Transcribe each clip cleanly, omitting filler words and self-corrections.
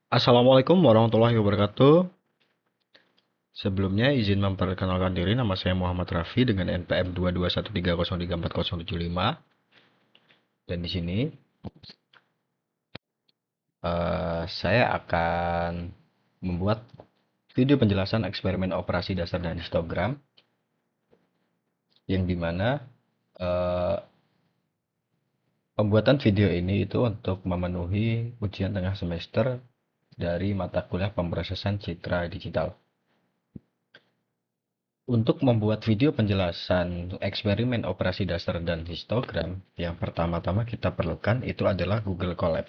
Assalamualaikum warahmatullahi wabarakatuh. Sebelumnya izin memperkenalkan diri, nama saya Muhammad Raffi dengan NPM 22130340075. Dan di sini saya akan membuat video penjelasan eksperimen operasi dasar dan histogram yang dimana eh, pembuatan video ini itu untuk memenuhi ujian tengah semester dari mata kuliah pemrosesan citra digital. Untuk membuat video penjelasan eksperimen operasi dasar dan histogram, yang pertama-tama kita perlukan itu adalah Google Colab.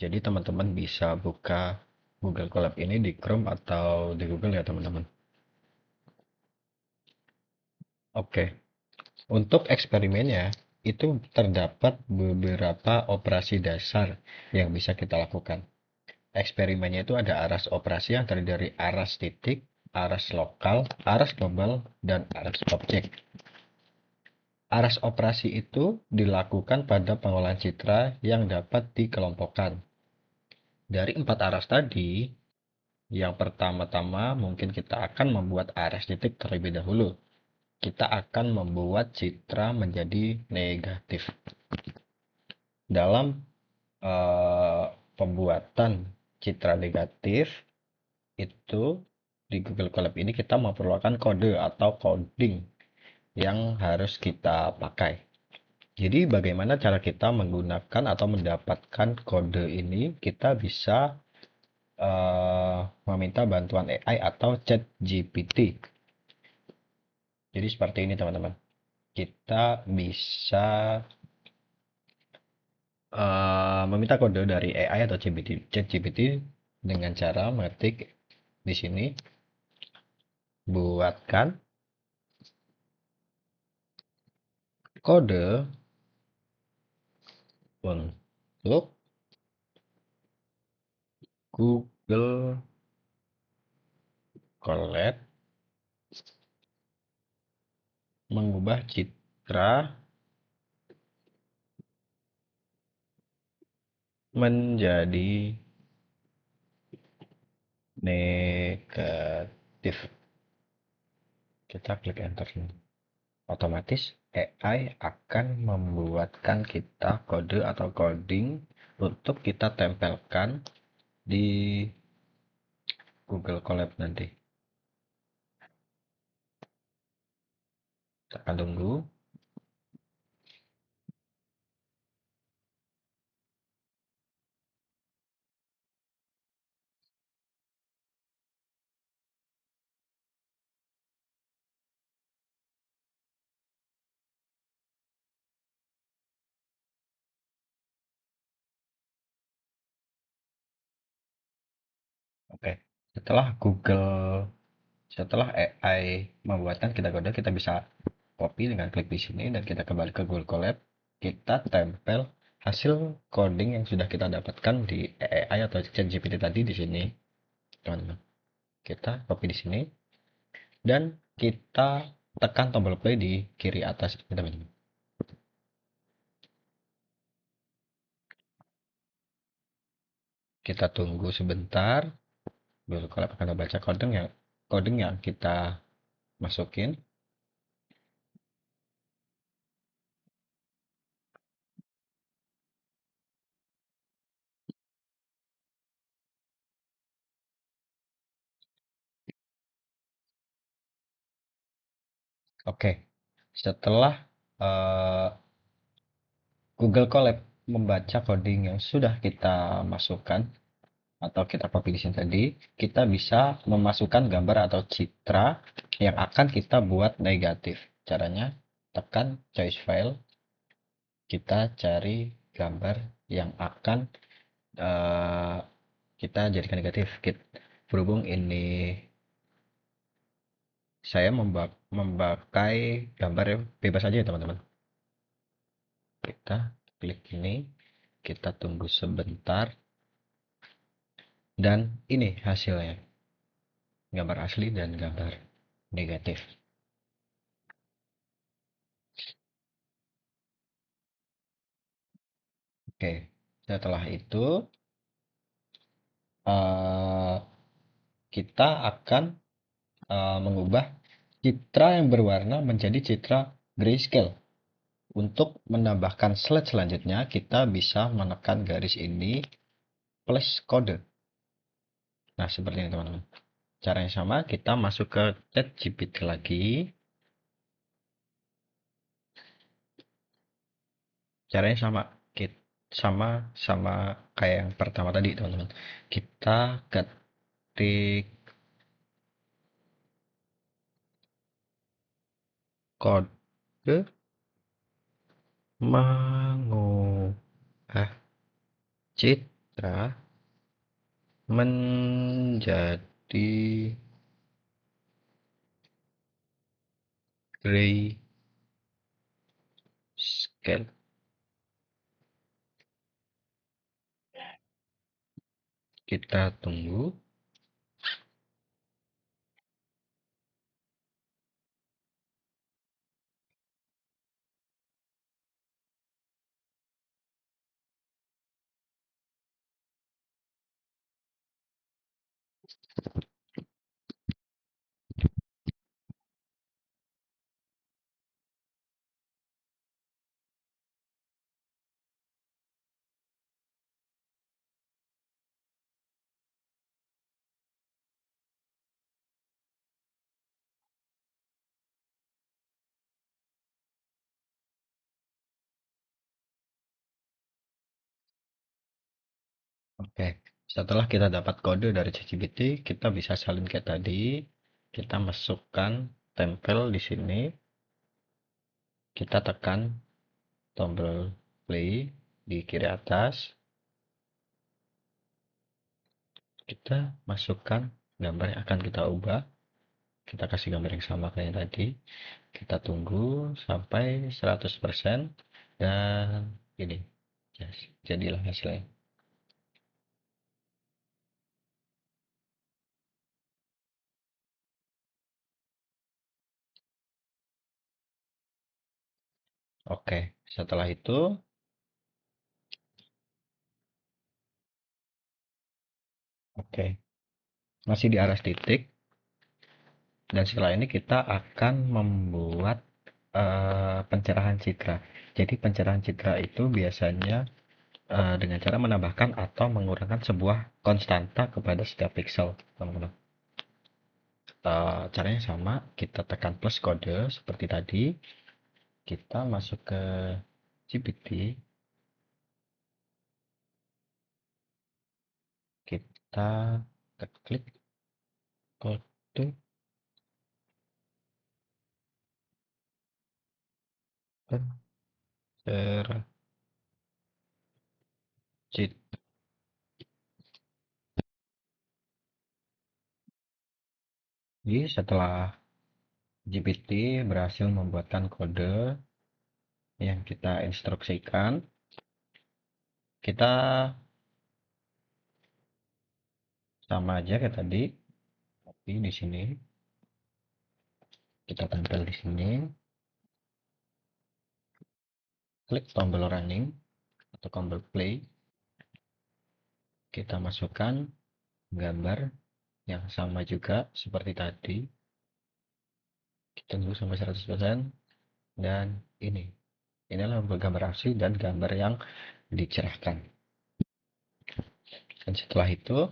Jadi teman-teman bisa buka Google Colab ini di Chrome atau di Google ya teman-teman. Oke, untuk eksperimennya itu terdapat beberapa operasi dasar yang bisa kita lakukan. Eksperimennya itu ada aras operasi yang terdiri dari aras titik, aras lokal, aras global, dan aras objek. Aras operasi itu dilakukan pada pengolahan citra yang dapat dikelompokkan. Dari empat aras tadi, yang pertama-tama mungkin kita akan membuat aras titik terlebih dahulu. Kita akan membuat citra menjadi negatif. Dalam pembuatan citra negatif, itu di Google Colab ini kita memerlukan kode atau coding yang harus kita pakai. Jadi bagaimana cara kita menggunakan atau mendapatkan kode ini? Kita bisa meminta bantuan AI atau chat GPT. Jadi seperti ini teman-teman. Kita bisa meminta kode dari AI atau chat GPT dengan cara mengetik di sini, buatkan kode untuk Google Colab mengubah citra menjadi negatif. Kita klik enter. Otomatis AI akan membuatkan kita kode atau coding untuk kita tempelkan di Google Colab nanti. Kita akan tunggu. Oke. Setelah AI membuatkan kita kode, kita bisa copy dengan klik di sini dan kita kembali ke Google Colab. Kita tempel hasil coding yang sudah kita dapatkan di AI atau ChatGPT tadi di sini, teman-teman. Kita copy di sini dan kita tekan tombol play di kiri atas, teman-teman. Kita tunggu sebentar. Google Colab akan membaca coding yang kita masukin. Oke, setelah eh, Google Colab membaca coding yang sudah kita masukkan atau kita copy di sini tadi, kita bisa memasukkan gambar atau citra yang akan kita buat negatif. Caranya, tekan choice file, kita cari gambar yang akan eh, kita jadikan negatif. Berhubung ini saya memakai gambar yang bebas aja ya teman-teman. Kita klik ini, kita tunggu sebentar, dan ini hasilnya. Gambar asli dan gambar negatif. Oke, setelah itu eh, kita akan mengubah citra yang berwarna menjadi citra grayscale. Untuk menambahkan slide selanjutnya, kita bisa menekan garis ini plus kode. Nah, seperti ini teman-teman. Caranya sama, kita masuk ke ChatGPT lagi. Caranya sama, sama sama kayak yang pertama tadi teman-teman. Kita ketik kode mengubah citra menjadi grayscale. Kita tunggu. Oke, setelah kita dapat kode dari ChatGPT, kita bisa salin kayak tadi. Kita masukkan, tempel di sini. Kita tekan tombol play di kiri atas. Kita masukkan gambar yang akan kita ubah. Kita kasih gambar yang sama kayak tadi. Kita tunggu sampai 100% dan ini. Yes, jadilah hasilnya. Oke, setelah itu, oke, masih di aras titik. Dan setelah ini kita akan membuat pencerahan citra. Jadi pencerahan citra itu biasanya dengan cara menambahkan atau mengurangkan sebuah konstanta kepada setiap pixel, teman-teman. Caranya sama, kita tekan plus kode seperti tadi. Kita masuk ke GPT, kita klik kode pencerahan citra. Jadi setelah GPT berhasil membuatkan kode yang kita instruksikan, kita sama aja kayak tadi, tapi di sini kita tempel di sini, klik tombol running atau tombol play, kita masukkan gambar yang sama juga seperti tadi, kita tunggu sampai 100% dan inilah gambar asli dan gambar yang dicerahkan. Dan setelah itu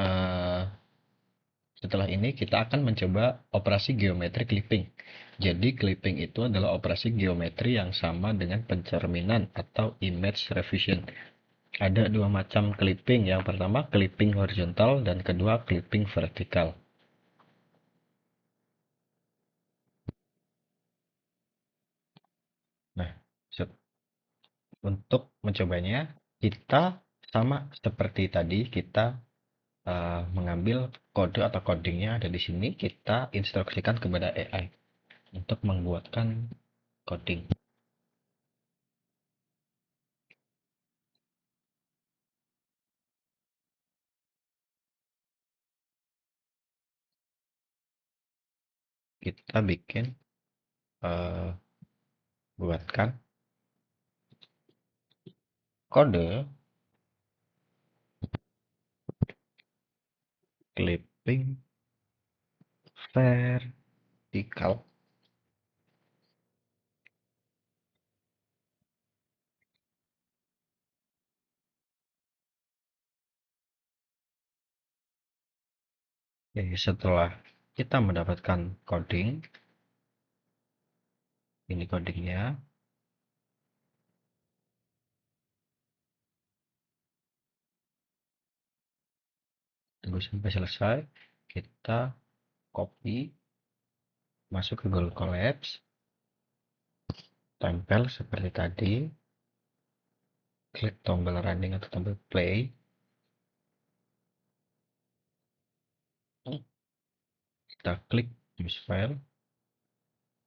eh, setelah ini kita akan mencoba operasi geometri clipping. Jadi clipping itu adalah operasi geometri yang sama dengan pencerminan atau image revision. Ada dua macam clipping. Yang pertama clipping horizontal dan kedua clipping vertikal. Nah, untuk mencobanya kita sama seperti tadi, kita mengambil kode atau codingnya ada di sini, kita instruksikan kepada AI untuk membuatkan coding. Kita bikin eh, buatkan kode Pink vertikal. Oke, setelah kita mendapatkan coding, ini codingnya, tunggu sampai selesai, kita copy, masuk ke Google Collapse, tempel seperti tadi, klik tombol running atau tombol play, kita klik use file,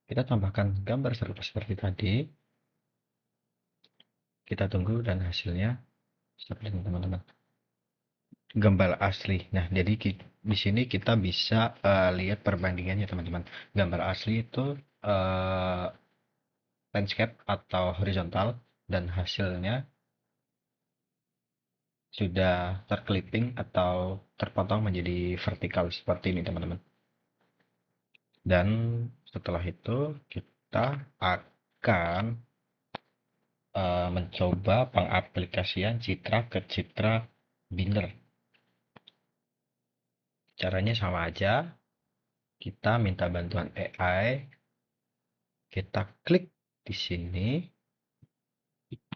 kita tambahkan gambar seperti tadi, kita tunggu dan hasilnya seperti ini teman-teman. Gambar asli. Nah, jadi di sini kita bisa lihat perbandingannya teman-teman. Gambar asli itu landscape atau horizontal dan hasilnya sudah terclipping atau terpotong menjadi vertikal seperti ini teman-teman. Dan setelah itu kita akan mencoba pengaplikasian citra ke citra binder. Caranya sama aja. Kita minta bantuan AI. Kita klik di sini,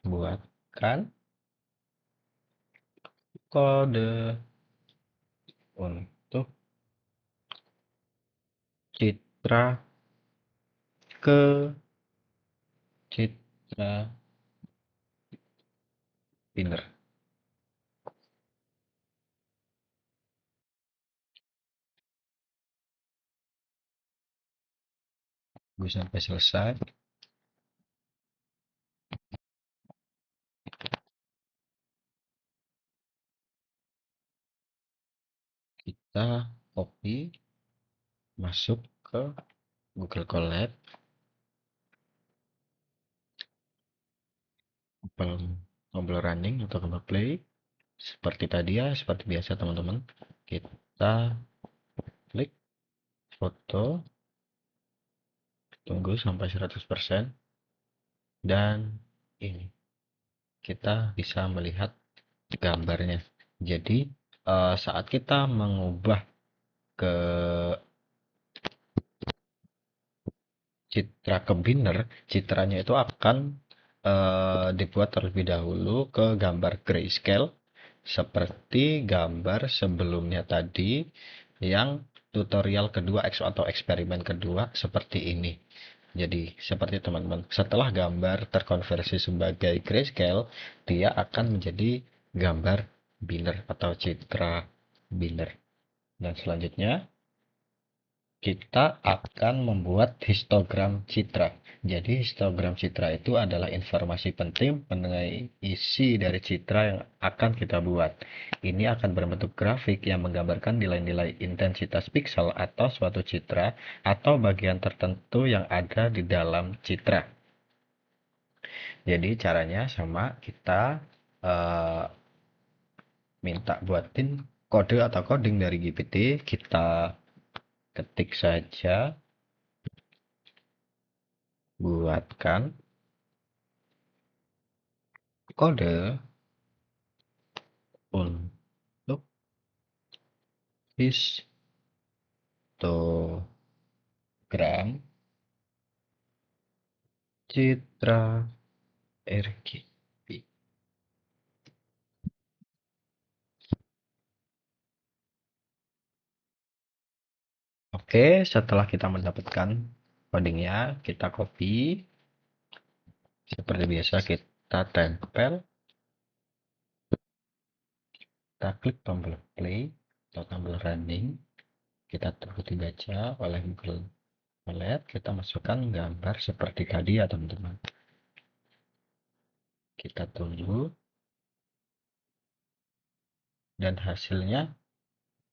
buatkan kode untuk citra ke citra binder. Gue sampai selesai. Kita copy, masuk ke Google Colab, tombol running atau tombol play. Seperti tadi ya, seperti biasa teman-teman. Kita klik foto, tunggu sampai 100%, dan ini kita bisa melihat gambarnya. Jadi saat kita mengubah ke citra ke binner, citranya itu akan dibuat terlebih dahulu ke gambar grayscale seperti gambar sebelumnya tadi yang tutorial kedua atau eksperimen kedua seperti ini. Jadi seperti teman-teman, setelah gambar terkonversi sebagai grayscale, dia akan menjadi gambar binner atau citra binner. Dan selanjutnya kita akan membuat histogram citra. Jadi histogram citra itu adalah informasi penting mengenai isi dari citra yang akan kita buat. Ini akan berbentuk grafik yang menggambarkan nilai-nilai intensitas piksel atau suatu citra atau bagian tertentu yang ada di dalam citra. Jadi caranya sama, kita uh, minta buatin kode atau coding dari GPT, kita ketik saja, buatkan kode untuk histogram citra RGB. Oke, setelah kita mendapatkan codingnya, kita copy. Seperti biasa, kita tempel. Kita klik tombol play atau tombol running. Kita tunggu dibaca oleh Google Colab. Kita masukkan gambar seperti tadi ya teman-teman. Kita tunggu. Dan hasilnya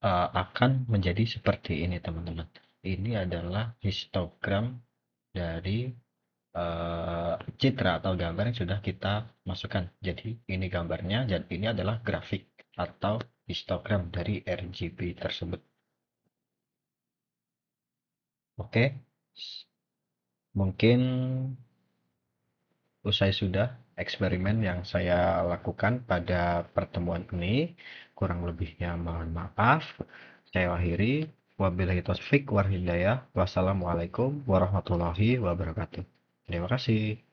akan menjadi seperti ini teman-teman. Ini adalah histogram dari citra atau gambar yang sudah kita masukkan. Jadi ini gambarnya dan ini adalah grafik atau histogram dari RGB tersebut. Oke, mungkin usai sudah eksperimen yang saya lakukan pada pertemuan ini. Kurang lebihnya mohon maaf. Saya akhiri. Wabillahi taufiq wal hidayah. Wassalamualaikum warahmatullahi wabarakatuh. Terima kasih.